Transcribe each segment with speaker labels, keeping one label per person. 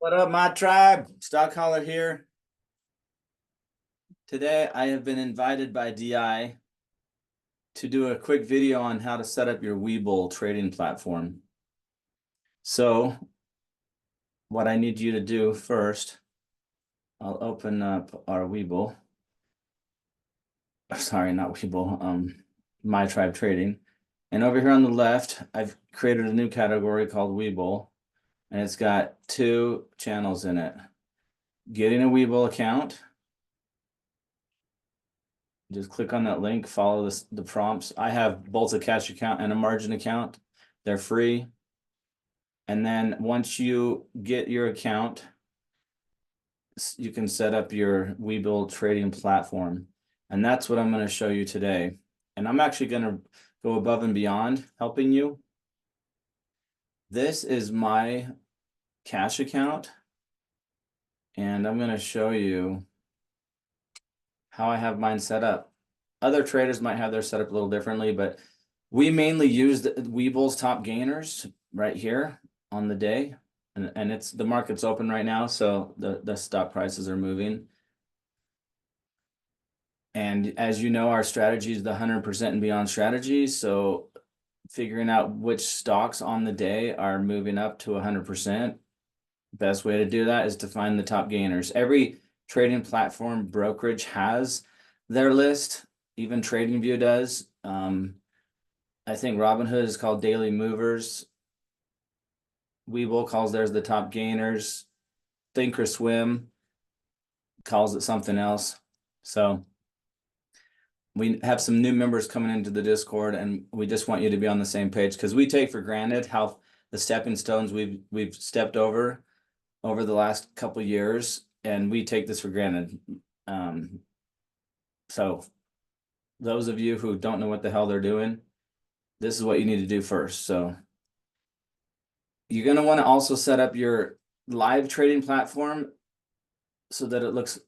Speaker 1: What up, my tribe? Stock Holler here. Today, I have been invited by DI to do a quick video on how to set up your Webull trading platform. So, what I need you to do first, I'll open up our Webull. Sorry, not Webull, My Tribe Trading. And over here on the left, I've created a new category called Webull, and it's got two channels in it. Getting a Webull account. Just click on that link, follow the prompts. I have both a cash account and a margin account. They're free. And then once you get your account, you can set up your Webull trading platform. And that's what I'm going to show you today. And I'm actually going to go above and beyond helping you. This is my cash account. And I'm going to show you how I have mine set up. Other traders might have their set up a little differently, but we mainly use the Webull's top gainers right here on the day. And it's the market's open right now, so the stock prices are moving. And as you know, our strategy is the 100% and beyond strategy. So figuring out which stocks on the day are moving up to 100%. Best way to do that is to find the top gainers. Every trading platform brokerage has their list. Even TradingView does. I think Robinhood is called Daily Movers. Webull calls theirs the top gainers. Thinkorswim calls it something else. So we have some new members coming into the Discord, and we just want you to be on the same page because we take for granted how the stepping stones we've stepped over the last couple of years, and we take this for granted. So those of you who don't know what the hell they're doing, this is what you need to do first. So you're going to want to also set up your live trading platform so that it looks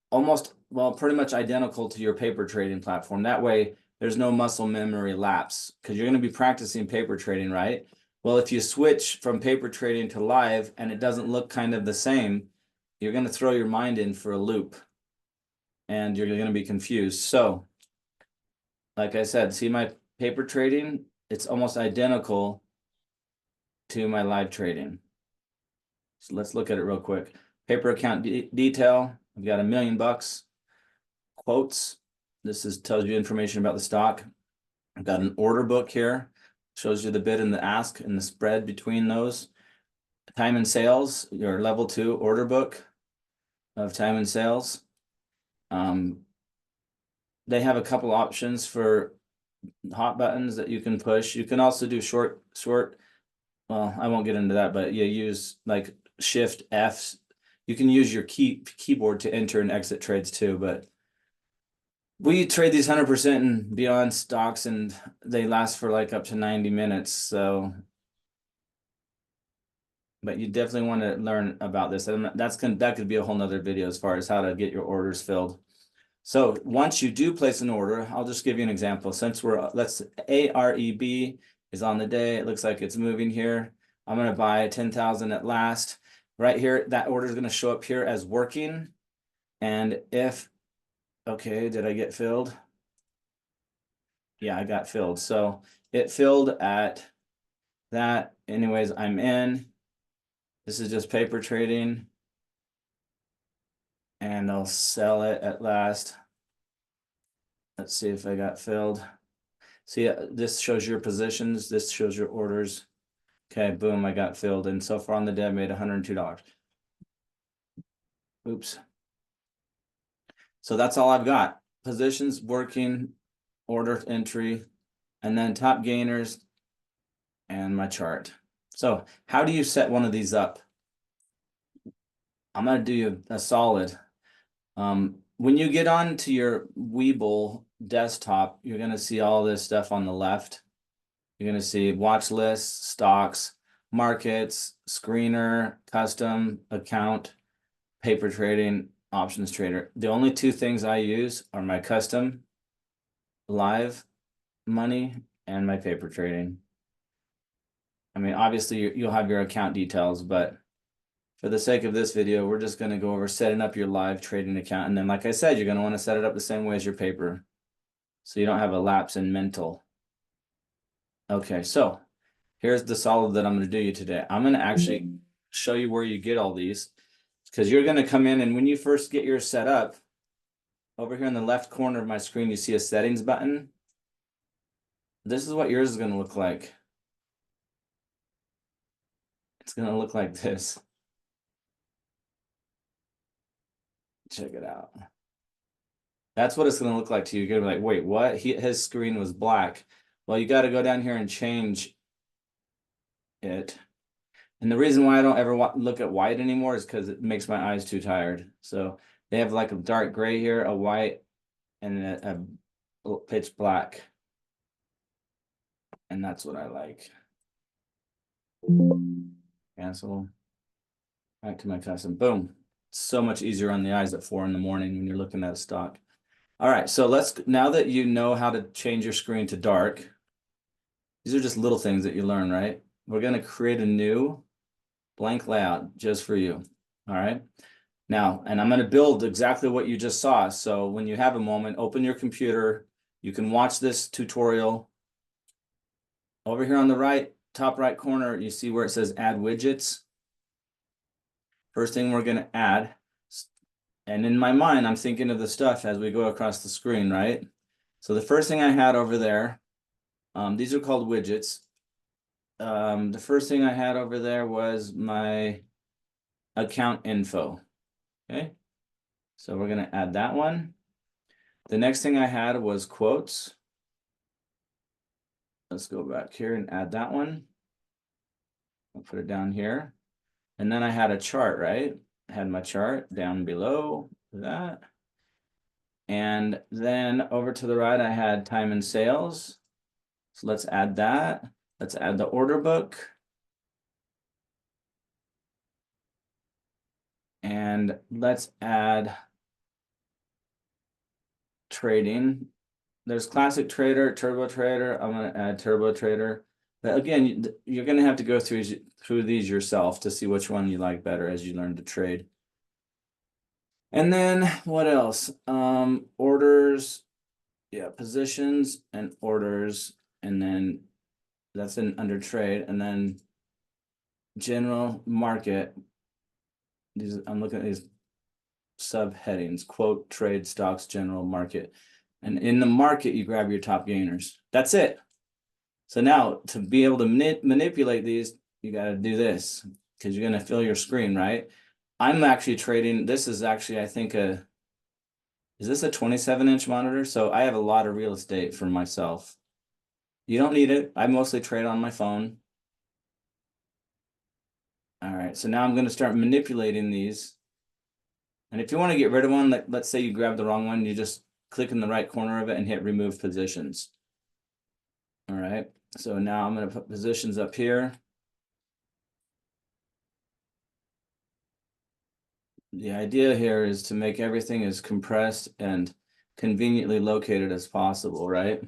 Speaker 1: almost, well, pretty much identical to your paper trading platform. That way there's no muscle memory lapse because you're going to be practicing paper trading, right? Well, if you switch from paper trading to live and it doesn't look kind of the same, you're going to throw your mind in for a loop and you're going to be confused. So, like I said, see my paper trading? It's almost identical to my live trading. So let's look at it real quick. Paper account detail. I've got $1 million. Quotes. This tells you information about the stock. I've got an order book here. Shows you the bid and the ask and the spread between those. Time and sales, your level 2 order book of time and sales. They have a couple options for hot buttons that you can push. You can also do short. Well, I won't get into that, but you use like Shift F. You can use your keyboard to enter and exit trades too, but we trade these 100% and beyond stocks, and they last for like up to 90 minutes. So, but you definitely want to learn about this. And that could be a whole nother video as far as how to get your orders filled. So once you do place an order, I'll just give you an example. Since let's AREB is on the day. It looks like it's moving here. I'm going to buy 10,000 at last. Right here, that order is going to show up here as working. And okay, did I get filled? Yeah, I got filled. So it filled at that. Anyways, I'm in. This is just paper trading. And I'll sell it at last. Let's see if I got filled. See, this shows your positions. This shows your orders. Okay, boom, I got filled. And so far on the day, I made $102. Oops. So that's all I've got. Positions, working, order entry, and then top gainers and my chart. So how do you set one of these up? I'm going to do you a solid. When you get onto your Webull desktop, you're going to see all this stuff on the left. You're going to see watch lists, stocks, markets, screener, custom, account, paper trading, options trader. The only two things I use are my custom, live money, and my paper trading. I mean, obviously you'll have your account details, but for the sake of this video, we're just going to go over setting up your live trading account. And then, like I said, you're going to want to set it up the same way as your paper, so you don't have a lapse in mental. Okay, so here's the solid that I'm going to do you today. I'm going to actually show you where you get all these, because you're going to come in, and when you first get yours set up, over here in the left corner of my screen, you see a settings button. This is what yours is going to look like. It's going to look like this. Check it out. That's what it's going to look like to you. You're going to be like, wait, what? His screen was black. Well, you got to go down here and change it. And the reason why I don't ever look at white anymore is because it makes my eyes too tired. So they have like a dark gray here, a white, and a pitch black. And that's what I like. Cancel. Back to my custom. Boom. So much easier on the eyes at 4 in the morning when you're looking at a stock. All right, so now that you know how to change your screen to dark, these are just little things that you learn, right? We're going to create a new blank layout just for you. All right. Now, and I'm going to build exactly what you just saw. So when you have a moment, open your computer. You can watch this tutorial. Over here on the right, top right corner, you see where it says add widgets. First thing we're going to add, and in my mind, I'm thinking of the stuff as we go across the screen, right? So the first thing I had over there, these are called widgets. The first thing I had over there was my account info. Okay, so we're going to add that one. The next thing I had was quotes. Let's go back here and add that one. I'll put it down here. And then I had a chart, right? I had my chart down below that. And then over to the right, I had time and sales. So let's add that. Let's add the order book. And let's add trading. There's classic trader, turbo trader. I'm going to add turbo trader. But again, you're going to have to go through these yourself to see which one you like better as you learn to trade. And then what else? Orders, yeah, positions and orders, and then that's under trade, and then general market. I'm looking at these subheadings: quote, trade, stocks, general market. And in the market, you grab your top gainers. That's it. So now to be able to manipulate these, you got to do this, because you're going to fill your screen, right? I'm actually trading. This is actually, I think, is this a 27-inch monitor? So I have a lot of real estate for myself. You don't need it. I mostly trade on my phone. All right, so now I'm going to start manipulating these. And if you want to get rid of one, let's say you grab the wrong one, you just click in the right corner of it and hit remove positions. All right, so now I'm going to put positions up here. The idea here is to make everything as compressed and conveniently located as possible, right?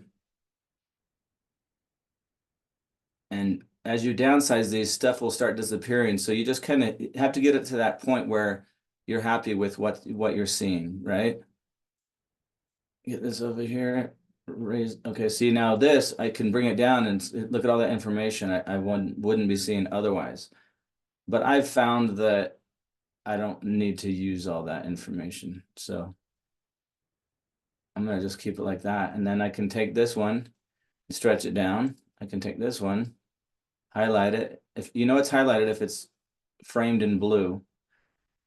Speaker 1: And as you downsize these, stuff will start disappearing. So you just kind of have to get it to that point where you're happy with what you're seeing, right? Get this over here. Raise. Okay, see now this, I can bring it down and look at all that information I wouldn't be seeing otherwise. But I've found that I don't need to use all that information. So I'm going to just keep it like that. And then I can take this one, stretch it down. I can take this one, highlight it. If you know it's highlighted if it's framed in blue.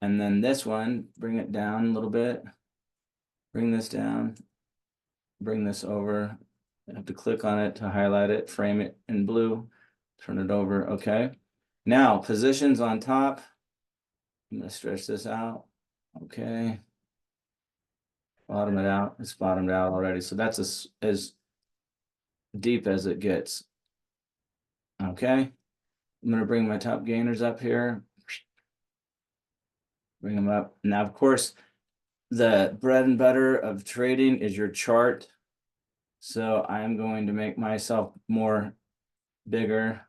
Speaker 1: And then this one, bring it down a little bit. Bring this down. Bring this over. I have to click on it to highlight it, frame it in blue, turn it over. Okay. Now positions on top. I'm going to stretch this out. Okay. Bottom it out. It's bottomed out already. So that's as deep as it gets. Okay. I'm going to bring my top gainers up here. Bring them up. Now, of course, the bread and butter of trading is your chart. So I'm going to make myself more bigger.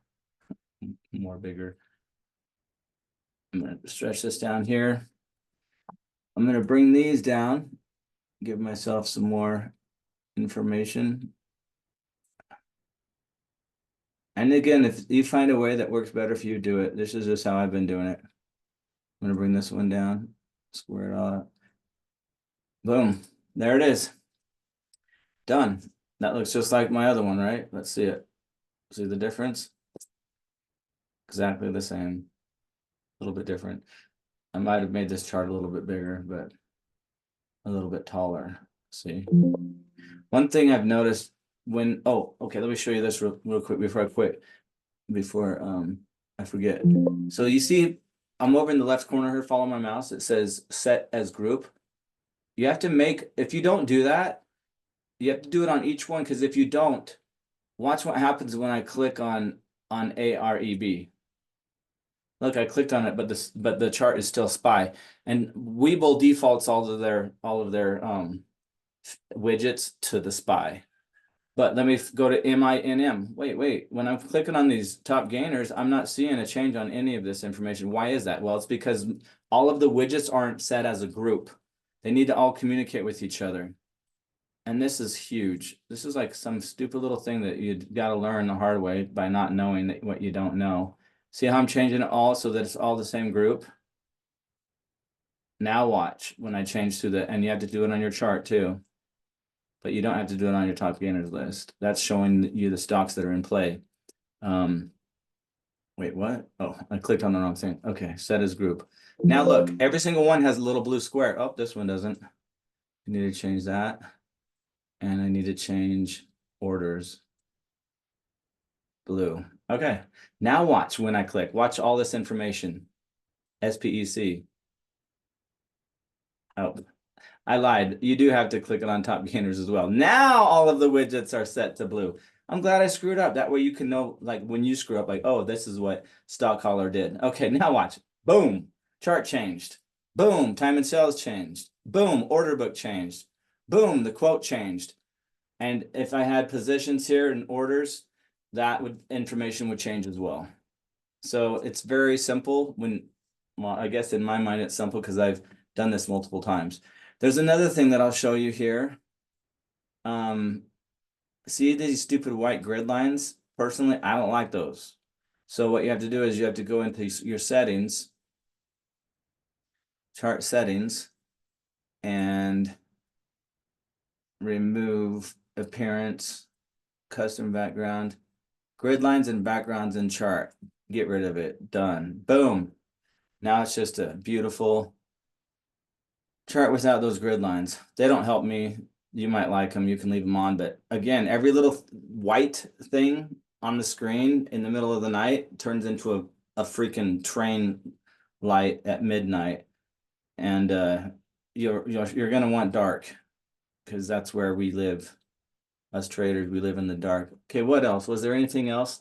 Speaker 1: I'm going to stretch this down here. I'm going to bring these down, give myself some more information. And again, if you find a way that works better for you, do it. This is just how I've been doing it. I'm going to bring this one down, square it all up. Boom. There it is. Done. That looks just like my other one, right? Let's see it. See the difference? Exactly the same. A little bit different. I might have made this chart a little bit bigger, but a little bit taller. See? One thing I've noticed when, oh, okay, let me show you this real quick before I forget. So you see, I'm over in the left corner here, follow my mouse. It says set as group. You have to make, if you don't do that, you have to do it on each one, because if you don't, watch what happens when I click on AREB. Look, I clicked on it, but the chart is still SPY. And Webull defaults all of their widgets to the SPY. But let me go to MINM. Wait. When I'm clicking on these top gainers, I'm not seeing a change on any of this information. Why is that? Well, it's because all of the widgets aren't set as a group. They need to all communicate with each other. And this is huge. This is like some stupid little thing that you got to learn the hard way by not knowing what you don't know. See how I'm changing it all so that it's all the same group? Now watch when I change to the, and you have to do it on your chart too. But you don't have to do it on your top gainers list. That's showing you the stocks that are in play. Wait, what? Oh, I clicked on the wrong thing. Okay, set as group. Now look, every single one has a little blue square. Oh, this one doesn't. I need to change that. And I need to change orders. Blue. Okay, now watch when I click. Watch all this information. SPEC. Oh, I lied. You do have to click it on top gainers as well. Now all of the widgets are set to blue. I'm glad I screwed up. That way you can know, like when you screw up, like, oh, this is what stock caller did. Okay, now watch. Boom, chart changed. Boom, time and sales changed. Boom, order book changed. Boom, the quote changed. And if I had positions here and orders, that information would change as well. So it's very simple well, I guess in my mind it's simple because I've done this multiple times. There's another thing that I'll show you here. See these stupid white grid lines? Personally, I don't like those. So what you have to do is you have to go into your settings, chart settings, and remove appearance, custom background, grid lines and backgrounds in chart. Get rid of it. Done. Boom. Now it's just a beautiful chart without those grid lines. They don't help me. You might like them. You can leave them on. But again, every little white thing on the screen in the middle of the night turns into a freaking train light at midnight. And you're going to want dark, because that's where we live. Us traders, we live in the dark. Okay, what else? Was there anything else?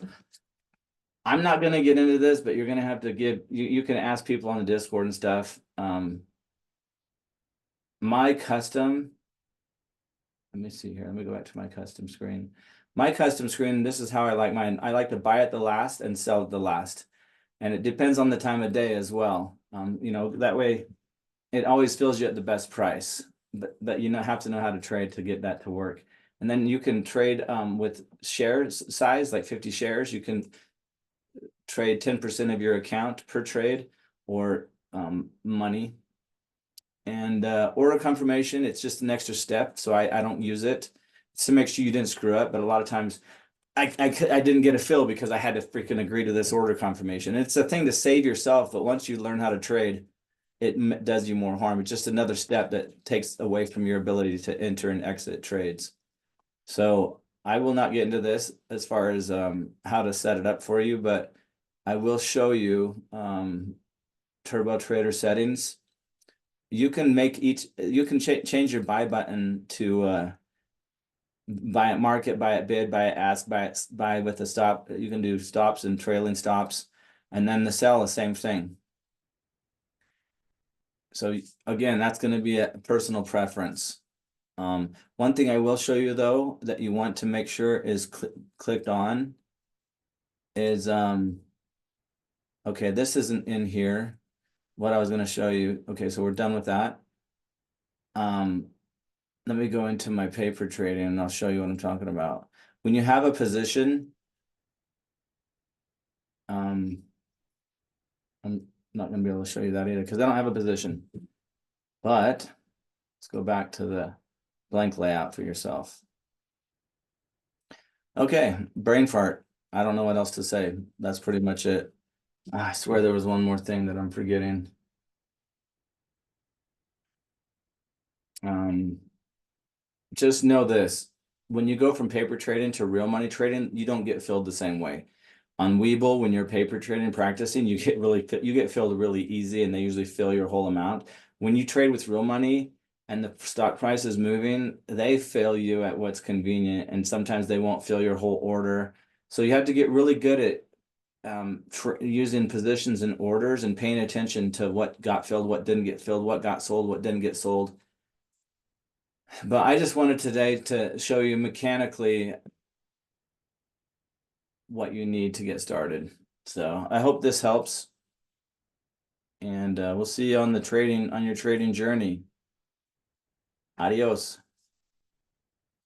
Speaker 1: I'm not going to get into this, but you're going to have to you can ask people on the Discord and stuff. My custom, let me see here. Let me go back to my custom screen. My custom screen, this is how I like mine. I like to buy at the last and sell at the last. And it depends on the time of day as well. That way it always fills you at the best price. But you have to know how to trade to get that to work. And then you can trade with shares size, like 50 shares. You can trade 10% of your account per trade, or money. And order confirmation, it's just an extra step, so I don't use it. It's to make sure you didn't screw up, but a lot of times I didn't get a fill because I had to freaking agree to this order confirmation. It's a thing to save yourself, but once you learn how to trade, it does you more harm. It's just another step that takes away from your ability to enter and exit trades. So I will not get into this as far as how to set it up for you, but I will show you Turbo Trader settings. You can change your buy button to buy at market, buy at bid, buy at ask, buy with a stop. You can do stops and trailing stops, and then the sell, the same thing. So again, that's going to be a personal preference. One thing I will show you though that you want to make sure is clicked on is okay, this isn't in here. what I was going to show you. Okay, so we're done with that. Let me go into my paper trading and I'll show you what I'm talking about. When you have a position, I'm not going to be able to show you that either because I don't have a position. But let's go back to the blank layout for yourself. Okay, brain fart. I don't know what else to say. That's pretty much it. I swear there was one more thing that I'm forgetting. Just know this. When you go from paper trading to real money trading, you don't get filled the same way. On Webull, when you're paper trading practicing, you get filled really easy and they usually fill your whole amount. When you trade with real money and the stock price is moving, they fill you at what's convenient and sometimes they won't fill your whole order. So you have to get really good at using positions and orders and paying attention to what got filled, what didn't get filled, what got sold, what didn't get sold. But I just wanted today to show you mechanically what you need to get started. So I hope this helps. And we'll see you on your trading journey. Adios.